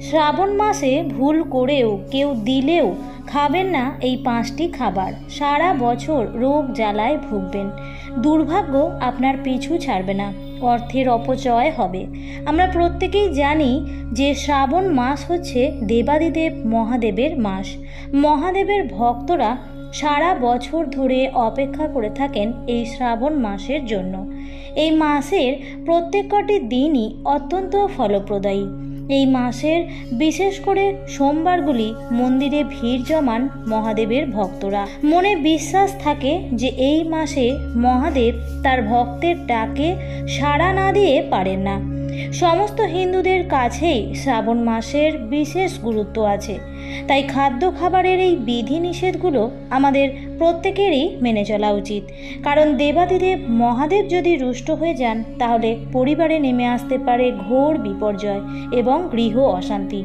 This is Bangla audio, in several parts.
শ্রাবণ মাসে ভুল করেও কেউ দিলেও খাবেন না এই 5টি খাবার। সারা বছর রোগ জ্বালায় ভুগবেন, দুর্ভাগ্য আপনার পিছু ছাড়বে না, অর্থের অপচয় হবে। আমরা প্রত্যেকেই জানি যে শ্রাবণ মাস হচ্ছে দেবাদিদেব মহাদেবের মাস। মহাদেবের ভক্তরা সারা বছর ধরে অপেক্ষা করে থাকেন এই শ্রাবণ মাসের জন্য। এই মাসের প্রত্যেক কটি দিনই অত্যন্ত ফলপ্রদায়ী। এই মাসের বিশেষ করে সোমবারগুলি মন্দিরে ভিড় জমান মহাদেবের ভক্তরা। মনে বিশ্বাস থাকে যে এই মাসে মহাদেব তার ভক্তের ডাকে সাড়া না দিয়ে পারেন না। সমস্ত হিন্দুদের কাছেই শ্রাবণ মাসের বিশেষ গুরুত্ব আছে, তাই খাদ্য খাবারের এই বিধিনিষেধগুলো আমাদের প্রত্যেকেরই মেনে চলা উচিত। কারণ দেবাদিদেব মহাদেব যদি রুষ্ট হয়ে যান তাহলে পরিবারে নেমে আসতে পারে ঘোর বিপর্যয় এবং গৃহ অশান্তি।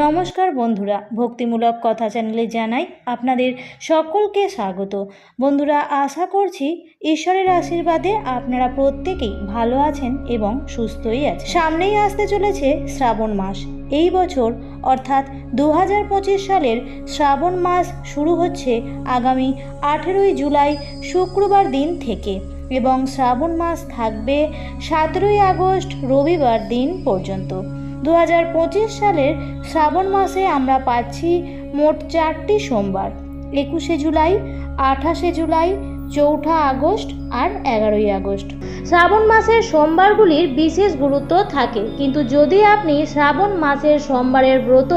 নমস্কার বন্ধুরা, ভক্তিমূলক কথা চ্যানেলে জানাই আপনাদের সকলকে স্বাগত। বন্ধুরা, আশা করছি ঈশ্বরের আশীর্বাদে আপনারা প্রত্যেকেই ভালো আছেন এবং সুস্থই আছেন। সামনেই আসতে চলেছে শ্রাবণ মাস। এই বছর অর্থাৎ 2025 সালের শ্রাবণ মাস শুরু হচ্ছে আগামী 18ই জুলাই শুক্রবার দিন থেকে এবং শ্রাবণ মাস থাকবে 17ই আগস্ট রবিবার দিন পর্যন্ত। 2025 সালের শ্রাবণ মাসে আমরা পাচ্ছি মোট 4টি সোমবার: 21শে জুলাই, 28শে জুলাই, 4ঠা আগস্ট আর 11ই আগস্ট। শ্রাবণ মাসের সোমবারগুলির বিশেষ গুরুত্ব থাকে, কিন্তু যদি আপনি শ্রাবণ মাসের সোমবারের ব্রত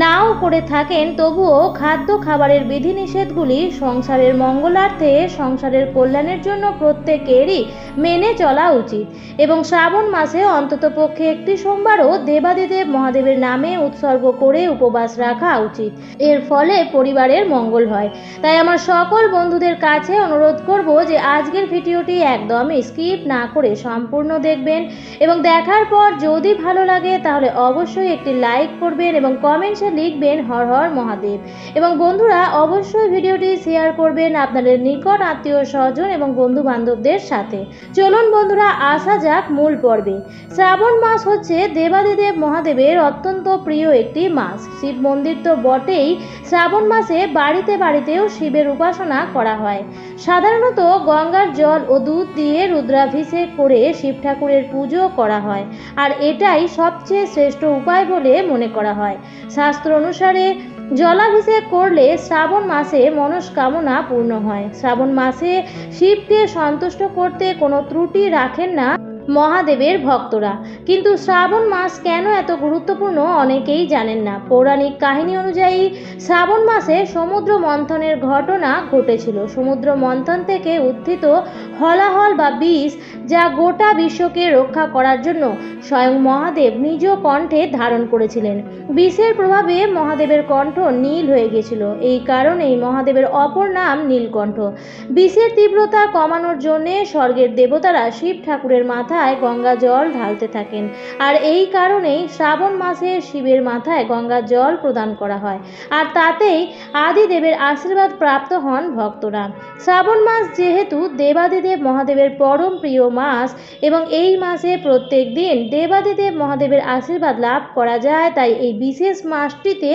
নাও করে থাকেন তবুও খাদ্য খাবারের বিধিনিষেধগুলি সংসারের মঙ্গলার্থে, সংসারের কল্যাণের জন্য প্রত্যেকেরই মেনে চলা উচিত। এবং শ্রাবণ মাসে অন্ততপক্ষে একটি সোমবারও দেবাদিদেব মহাদেবের নামে উৎসর্গ করে উপবাস রাখা উচিত। এর ফলে পরিবারের মঙ্গল হয়। তাই আমার সকল বন্ধুদের কাছে অনুরোধ করব যে আজকের ভিডিওটি একদমই স্কিপ না করে সম্পূর্ণ দেখবেন এবং দেখার পর যদি ভালো লাগে তাহলে অবশ্যই একটি লাইক করবেন এবং কমেন্টসে লিখবেন হর হর মহাদেব। এবং বন্ধুরা, অবশ্যই ভিডিওটি শেয়ার করবেন আপনাদের নিকট আত্মীয় স্বজন এবং বন্ধু বান্ধবদের সাথে। চলুন বন্ধুরা, আসা যাক মূল পর্বে। শ্রাবণ মাস হচ্ছে দেবাদিদেব মহাদেবের অত্যন্ত প্রিয় একটি মাস। শিব মন্দির তো বটেই, শ্রাবণ মাসে বাড়িতে বাড়িতেও শিবের উপাসনা করা হয়। সাধারণত গঙ্গার জল ও দুধ দিয়ে রুদ্রাভিষেক করে শিব ঠাকুরের পুজো করা হয়, আর এটাই সবচেয়ে শ্রেষ্ঠ উপায় বলে মনে করা হয়। শাস্ত্র অনুসারে জলাভিষেক করলে শ্রাবণ মাসে মনস্কামনা পূর্ণ হয়। শ্রাবণ মাসে শিবকে সন্তুষ্ট করতে কোনো ত্রুটি রাখেন না মহাদেবের ভক্তরা। কিন্তু শ্রাবণ মাস কেন এত গুরুত্বপূর্ণ অনেকেই জানেন না। পৌরাণিক কাহিনী অনুযায়ী শ্রাবণ মাসে সমুদ্র মন্থনের ঘটনা ঘটেছিল। সমুদ্র মন্থন থেকে উত্থিত হলাহল বা বিষ, যা গোটা বিশ্বকে রক্ষা করার জন্য স্বয়ং মহাদেব নিজ কণ্ঠে ধারণ করেছিলেন। বিষের প্রভাবে মহাদেবের কণ্ঠ নীল হয়ে গিয়েছিল। এই কারণেই মহাদেবের অপর নাম নীলকণ্ঠ। বিষের তীব্রতা কমানোর জন্য স্বর্গের দেবতারা শিব ঠাকুরের মাথায় গঙ্গা জল ঢালতে থাকেন, আর এই কারণেই শ্রাবণ মাসে শিবের মাথায় গঙ্গা জল প্রদান করা হয়, আর তাতেই আদিদেবের আশীর্বাদ প্রাপ্ত হন ভক্তরা। শ্রাবণ মাস যেহেতু দেবাদিদেব মহাদেবের পরম প্রিয় মাস এবং এই মাসে প্রত্যেক দিন দেবাদিদেব মহাদেবের আশীর্বাদ লাভ করা যায়, তাই এই বিশেষ মাসটিতে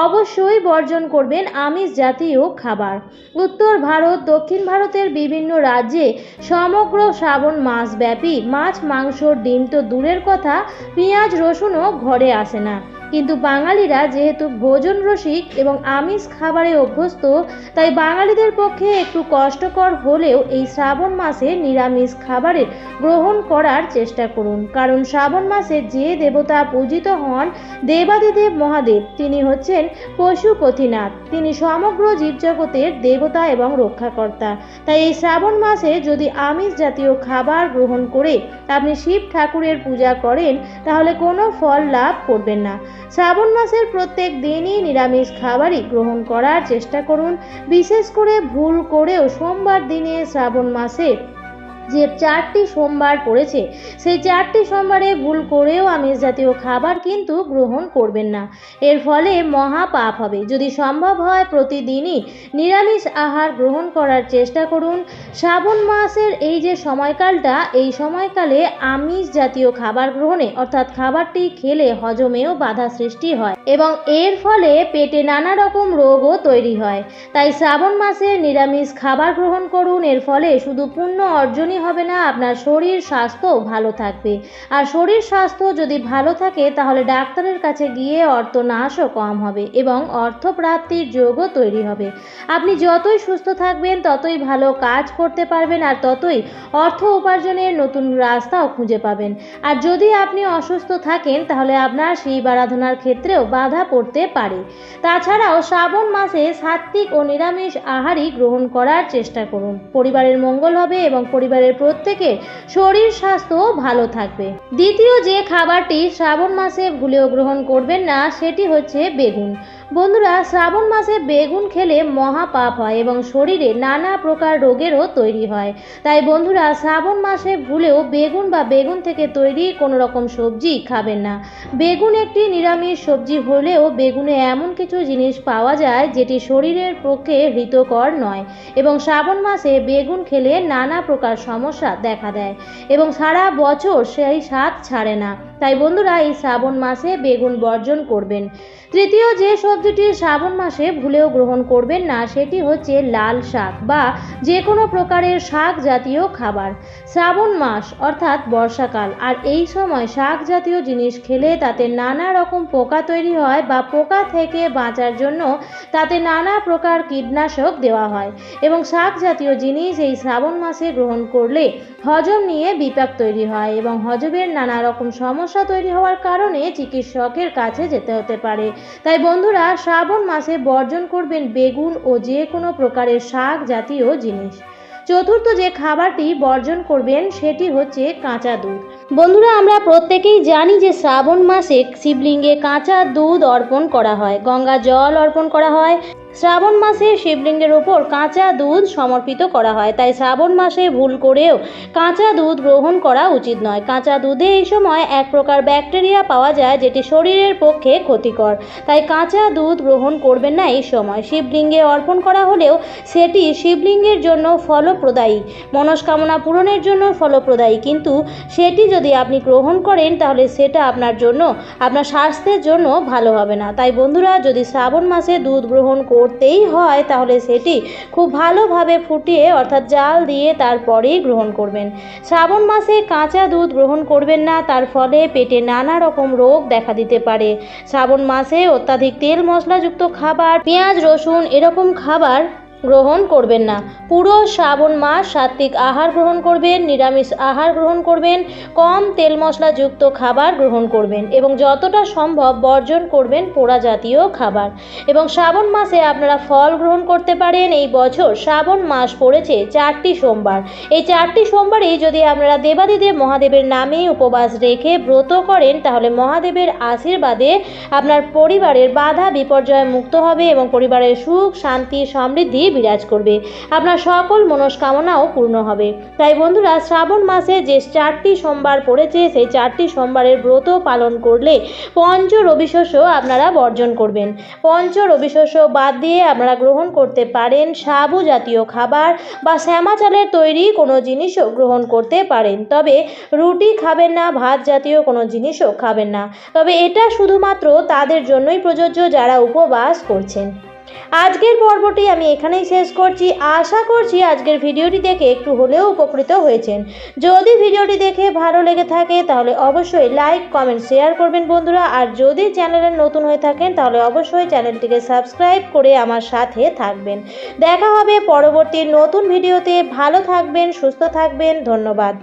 অবশ্যই বর্জন করবেন আমিষ জাতীয় খাবার। উত্তর ভারত, দক্ষিণ ভারতের বিভিন্ন রাজ্যে সমগ্র শ্রাবণ মাস ব্যাপী মাছ, মাংস, ডিম তো দূরের কথা, পেঁয়াজ রসুনও ঘরে আসে না। কিন্তু বাঙালিরা যেহেতু ভোজন রসিক এবং আমিষ খাবারে অভ্যস্ত, তাই বাঙালিদের পক্ষে একটু কষ্টকর হলেও এই শ্রাবণ মাসে নিরামিষ খাবারের গ্রহণ করার চেষ্টা করুন। কারণ শ্রাবণ মাসে যে দেবতা পূজিত হন দেবাদিদেব মহাদেব, তিনি হচ্ছেন পশুপতিনাথ। তিনি সমগ্র জীবজগতের দেবতা এবং রক্ষাকর্তা। তাই এই শ্রাবণ মাসে যদি আমিষ জাতীয় খাবার গ্রহণ করে আপনি শিব ঠাকুরের পূজা করেন তাহলে কোনো ফল লাভ করবেন না। শ্রাবণ মাসের প্রত্যেক দিনই নিরামিষ খাবারই গ্রহণ করার চেষ্টা করুন। বিশেষ করে ভুল করেও সোমবার দিনে শ্রাবণ মাসে যে 4টি সোমবার পড়েছে সেই 4টি সোমবারে ভুল করেও আমিষ জাতীয় খাবার কিন্তু গ্রহণ করবেন না। এর ফলে মহা পাপ হবে। যদি সম্ভব হয় প্রতিদিনই নিরামিষ আহার গ্রহণ করার চেষ্টা করুন। শ্রাবণ মাসের এই যে সময়কালটা, এই সময়কালে আমিষ জাতীয় খাবার গ্রহণে অর্থাৎ খাবারটি খেলে হজমেও বাধা সৃষ্টি হয় এবং এর ফলে পেটে নানা রকম রোগও তৈরি হয়। তাই শ্রাবণ মাসে নিরামিষ খাবার গ্রহণ করুন। এর ফলে শুধু পুণ্য অর্জনই হবে না, আপনার শরীর স্বাস্থ্যও ভালো থাকবে। আর শরীর স্বাস্থ্য যদি ভালো থাকে তাহলে ডাক্তারের কাছে গিয়ে অর্থনাশও কম হবে এবং অর্থপ্রাপ্তির যোগও তৈরি হবে। আপনি যতই সুস্থ থাকবেন ততই ভালো কাজ করতে পারবেন আর ততই অর্থ উপার্জনের নতুন রাস্তাও খুঁজে পাবেন। আর যদি আপনি অসুস্থ থাকেন তাহলে আপনার শিব আরাধনার ক্ষেত্রেও বাধা পড়তে পারে। তাছাড়াও শ্রাবণ মাসে সাত্ত্বিক ও নিরামিষ আহারই গ্রহণ করার চেষ্টা করুন। পরিবারের মঙ্গল হবে এবং পরিবারের প্রত্যেকের শরীর স্বাস্থ্যও ভালো থাকবে। দ্বিতীয় যে খাবারটি শ্রাবণ মাসে ভুলেও গ্রহণ করবেন না সেটি হচ্ছে বেগুন। বন্ধুরা, শ্রাবণ মাসে বেগুন খেলে মহা পাপ হয় এবং শরীরে নানা প্রকার রোগেরও তৈরি হয়। তাই বন্ধুরা, শ্রাবণ মাসে ভুলেও বেগুন বা বেগুন থেকে তৈরি কোনো রকম সবজি খাবেন না। বেগুন একটি নিরামিষ সবজি হলেও বেগুনে এমন কিছু জিনিস পাওয়া যায় যেটি শরীরের পক্ষে হিতকর নয় এবং শ্রাবণ মাসে বেগুন খেলে নানা প্রকার সমস্যা দেখা দেয় এবং সারা বছর সেই স্বাদ ছাড়ে না। তাই বন্ধুরা, এই শ্রাবণ মাসে বেগুন বর্জন করবেন। তৃতীয় যে সবজিটি শ্রাবণ মাসে ভুলেও গ্রহণ করবেন না সেটি হচ্ছে লাল শাক বা যে কোনো প্রকারের শাক জাতীয় খাবার। শ্রাবণ মাস অর্থাৎ বর্ষাকাল, আর এই সময় শাক জাতীয় জিনিস খেলে তাতে নানা রকম পোকা তৈরি হয় বা পোকা থেকে বাঁচার জন্য তাতে নানা প্রকার কীটনাশক দেওয়া হয় এবং শাক জাতীয় জিনিস এই শ্রাবণ মাসে গ্রহণ করলে হজম নিয়ে বিপাক তৈরি হয় এবং হজমের নানা রকম সমস্যা তৈরি হওয়ার কারণে চিকিৎসকের কাছে যেতে হতে পারে। তাই বন্ধুরা, শ্রাবণ মাসে বর্জন করবেন বেগুন ও যে কোনো প্রকারের শাক জাতীয় জিনিস। চতুর্থ যে খাবারটি বর্জন করবেন সেটি হচ্ছে কাঁচা দুধ। বন্ধুরা, আমরা প্রত্যেকেই জানি যে শ্রাবণ মাসে শিবলিঙ্গে কাঁচা দুধ অর্পণ করা হয়, গঙ্গা জল অর্পণ করা হয়। শ্রাবণ মাসে শিবলিঙ্গের ওপর কাঁচা দুধ সমর্পিত করা হয়। তাই শ্রাবণ মাসে ভুল করেও কাঁচা দুধ গ্রহণ করা উচিত নয়। কাঁচা দুধে এই সময় এক প্রকার ব্যাকটেরিয়া পাওয়া যায় যেটি শরীরের পক্ষে ক্ষতিকর। তাই কাঁচা দুধ গ্রহণ করবেন না এই সময়। শিবলিঙ্গে অর্পণ করা হলেও সেটি শিবলিঙ্গের জন্য ফলপ্রদায়ী, মনস্কামনা পূরণের জন্য ফলপ্রদায়ী, কিন্তু সেটি যদি আপনি গ্রহণ করেন তাহলে সেটা আপনার জন্য, আপনার স্বাস্থ্যের জন্য ভালো হবে না। তাই বন্ধুরা, যদি শ্রাবণ মাসে দুধ গ্রহণ করতেই হয় তাহলে সেটি খুব ভালোভাবে ফুটিয়ে অর্থাৎ জাল দিয়ে তারপরেই গ্রহণ করবেন। শ্রাবণ মাসে কাঁচা দুধ গ্রহণ করবেন না, তার ফলে পেটে নানা রকম রোগ দেখা দিতে পারে। শ্রাবণ মাসে অত্যাধিক তেল মশলাযুক্ত খাবার, পেঁয়াজ রসুন এরকম খাবার গ্রহণ করবেন না। পুরো শ্রাবণ মাস সাত্ত্বিক আহার গ্রহণ করবেন, নিরামিষ আহার গ্রহণ করবেন, কম তেল মশলাযুক্ত খাবার গ্রহণ করবেন এবং যতটা সম্ভব বর্জন করবেন পোড়া জাতীয় খাবার। এবং শ্রাবণ মাসে আপনারা ফল গ্রহণ করতে পারেন। এই বছর শ্রাবণ মাস পড়েছে 4টি সোমবার। এই 4টি সোমবারেই যদি আপনারা দেবাদিদেব মহাদেবের নামে উপবাস রেখে ব্রত করেন তাহলে মহাদেবের আশীর্বাদে আপনার পরিবারের বাধা বিপর্যয় মুক্ত হবে এবং পরিবারের সুখ শান্তি সমৃদ্ধি বিরাজ করবে। আপনার সকল মনস্কামনাও পূর্ণ হবে। তাই বন্ধুরা, শ্রাবণ মাসে যে 4টি সোমবার পড়েছে সেই 4টি সোমবারের ব্রত পালন করলে পঞ্চ রবিশস্য আপনারা বর্জন করবেন। পঞ্চ রবিশস্য বাদ দিয়ে আপনারা গ্রহণ করতে পারেন সাবু জাতীয় খাবার বা শ্যামা চালের তৈরি কোনো জিনিসও গ্রহণ করতে পারেন। তবে রুটি খাবেন না, ভাত জাতীয় কোনো জিনিসও খাবেন না। তবে এটা শুধুমাত্র তাদের জন্যই প্রযোজ্য যারা উপবাস করছেন। আজকের পর্বটি আমি এখানেই শেষ করছি। আশা করছি আজকের ভিডিওটি দেখে একটু হলেও উপকৃত হয়েছেন। যদি ভিডিওটি দেখে ভালো লেগে থাকে তাহলে অবশ্যই লাইক কমেন্ট শেয়ার করবেন বন্ধুরা। আর যদি চ্যানেলে নতুন হয়ে থাকেন তাহলে অবশ্যই চ্যানেলটিকে সাবস্ক্রাইব করে আমার সাথে থাকবেন। দেখা হবে পরবর্তী নতুন ভিডিওতে। ভালো থাকবেন, সুস্থ থাকবেন। ধন্যবাদ।